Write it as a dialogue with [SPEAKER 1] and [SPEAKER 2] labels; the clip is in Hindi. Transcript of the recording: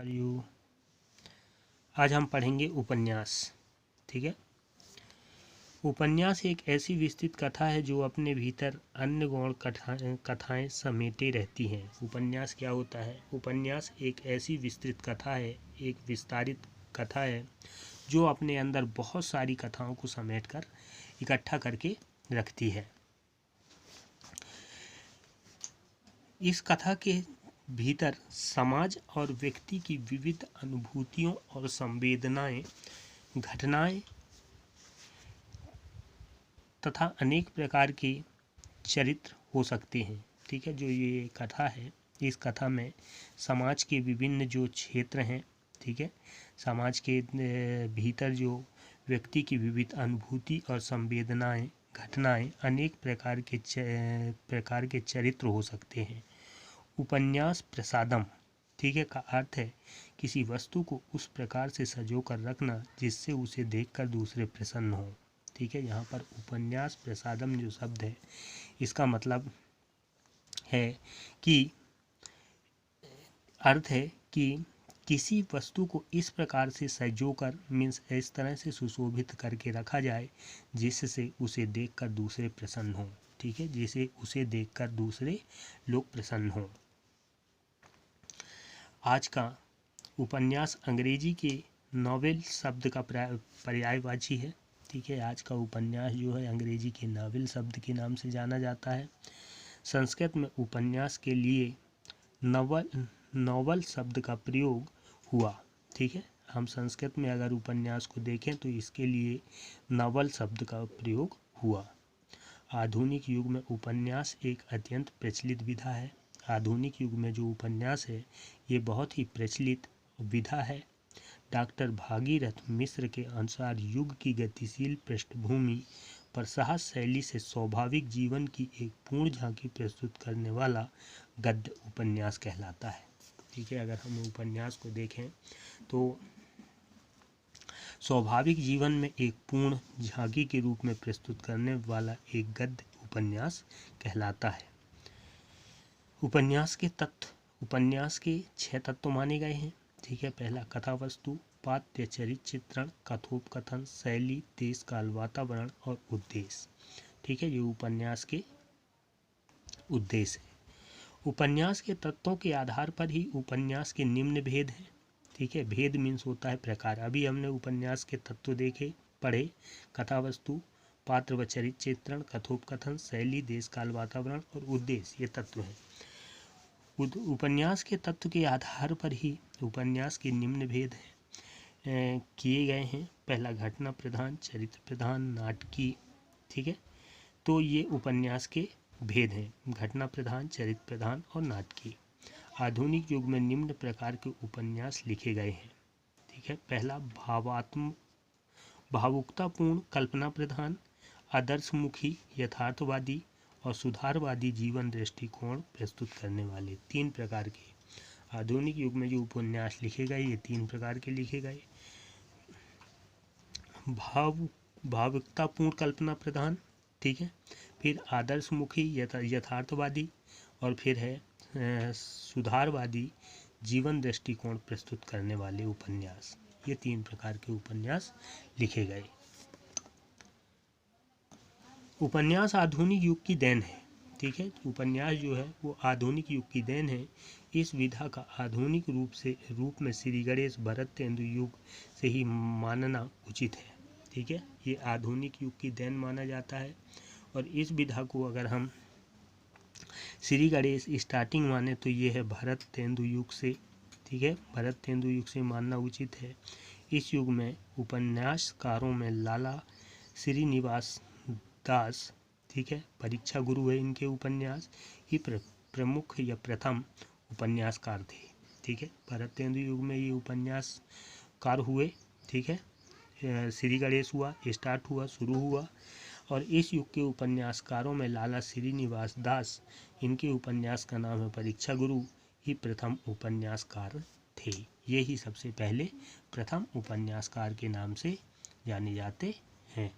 [SPEAKER 1] Are you. आज हम पढ़ेंगे उपन्यास। ठीक है। उपन्यास एक ऐसी विस्तृत कथा है जो अपने भीतर अन्य गौण कथाएं समेटे रहती हैं। उपन्यास क्या होता है? उपन्यास एक ऐसी विस्तृत कथा है, एक विस्तारित कथा है जो अपने अंदर बहुत सारी कथाओं को समेटकर इकट्ठा करके रखती है। इस कथा के भीतर समाज और व्यक्ति की विविध अनुभूतियों और संवेदनाएं, घटनाएं तथा अनेक प्रकार के चरित्र हो सकते हैं। ठीक है। जो ये कथा है, इस कथा में समाज के विभिन्न जो क्षेत्र हैं, ठीक है, समाज के भीतर जो व्यक्ति की विविध अनुभूति और संवेदनाएं, घटनाएं, अनेक प्रकार के चरित्र हो सकते हैं। उपन्यास प्रसादम, ठीक है, का अर्थ है किसी वस्तु को उस प्रकार से सजो कर रखना जिससे उसे देखकर दूसरे प्रसन्न हो। ठीक है। यहाँ पर उपन्यास प्रसादम जो शब्द है, इसका मतलब है कि अर्थ है कि किसी वस्तु को इस प्रकार से सजोकर, मीन्स इस तरह से सुशोभित करके रखा जाए जिससे उसे देखकर दूसरे प्रसन्न हो। ठीक है। जिसे उसे देखकर दूसरे लोग प्रसन्न हो। आज का उपन्यास अंग्रेजी के नॉवेल शब्द का पर्यायवाची है। ठीक है। आज का उपन्यास जो है अंग्रेजी के नॉवेल शब्द के नाम से जाना जाता है। संस्कृत में उपन्यास के लिए नॉवल शब्द का प्रयोग हुआ। ठीक है। हम संस्कृत में अगर उपन्यास को देखें तो इसके लिए नॉवल शब्द का प्रयोग हुआ। आधुनिक युग में उपन्यास एक अत्यंत प्रचलित विधा है। आधुनिक युग में जो उपन्यास है ये बहुत ही प्रचलित विधा है। डॉक्टर भागीरथ मिश्र के अनुसार युग की गतिशील पृष्ठभूमि पर सहज शैली से स्वाभाविक जीवन की एक पूर्ण झांकी प्रस्तुत करने वाला गद्य उपन्यास कहलाता है। ठीक है। अगर हम उपन्यास को देखें तो स्वाभाविक जीवन में एक पूर्ण झांकी के रूप में प्रस्तुत करने वाला एक गद्य उपन्यास कहलाता है। उपन्यास के तत्व, उपन्यास के 6 तत्व माने गए हैं। ठीक है। पहला कथा वस्तु, पात्र चरित्र चित्रण, कथोपकथन, शैली, देश काल वातावरण और उद्देश्य। ठीक है। ये उपन्यास के उद्देश्य है। उपन्यास के तत्वों के आधार पर ही उपन्यास के निम्न भेद हैं। ठीक है। भेद मीन्स होता है प्रकार। अभी हमने उपन्यास के तत्व पढ़े, कथा वस्तु, पात्र व चरित्र चित्रण, कथोपकथन, शैली, देश काल वातावरण और उद्देश्य, ये तत्व हैं। उपन्यास के तत्व के आधार पर ही उपन्यास के निम्न भेद किए गए हैं। पहला घटना प्रधान, चरित्र प्रधान, नाटकीय। ठीक है। तो ये उपन्यास के भेद हैं, घटना प्रधान, चरित्र प्रधान और नाटकीय। आधुनिक युग में निम्न प्रकार के उपन्यास लिखे गए हैं। ठीक है। पहला भावुकतापूर्ण, कल्पना प्रधान, आदर्शमुखी, यथार्थवादी और सुधारवादी जीवन दृष्टिकोण प्रस्तुत करने वाले। 3 प्रकार के आधुनिक युग में जो उपन्यास लिखे गए, ये 3 प्रकार के लिखे गए। भावुकतापूर्ण, कल्पना प्रधान, ठीक है, फिर आदर्शमुखी, यथार्थवादी और फिर है सुधारवादी जीवन दृष्टिकोण प्रस्तुत करने वाले उपन्यास। ये 3 प्रकार के उपन्यास लिखे गए। उपन्यास आधुनिक युग की देन है। ठीक है। उपन्यास जो है वो आधुनिक युग की देन है। इस विधा का आधुनिक रूप में श्री गणेश भरत तेंदु युग से ही मानना उचित है। ठीक है। ये आधुनिक युग की देन माना जाता है और इस विधा को अगर हम श्री गणेश स्टार्टिंग माने तो ये है भरत तेंदु युग से। ठीक है। भरत तेंदु युग से मानना उचित है। इस युग में उपन्यासकारों में लाला श्रीनिवास दास, ठीक है, परीक्षा गुरु है इनके उपन्यास, ही प्रमुख या प्रथम उपन्यासकार थे। ठीक है। भरत तेंदु युग में ये उपन्यासकार हुए। ठीक है। श्री गणेश हुआ, स्टार्ट हुआ, शुरू हुआ और इस युग के उपन्यासकारों में लाला श्रीनिवास दास, इनके उपन्यास का नाम है परीक्षा गुरु, ही प्रथम उपन्यासकार थे। ये ही सबसे पहले प्रथम उपन्यासकार के नाम से जाने जाते हैं।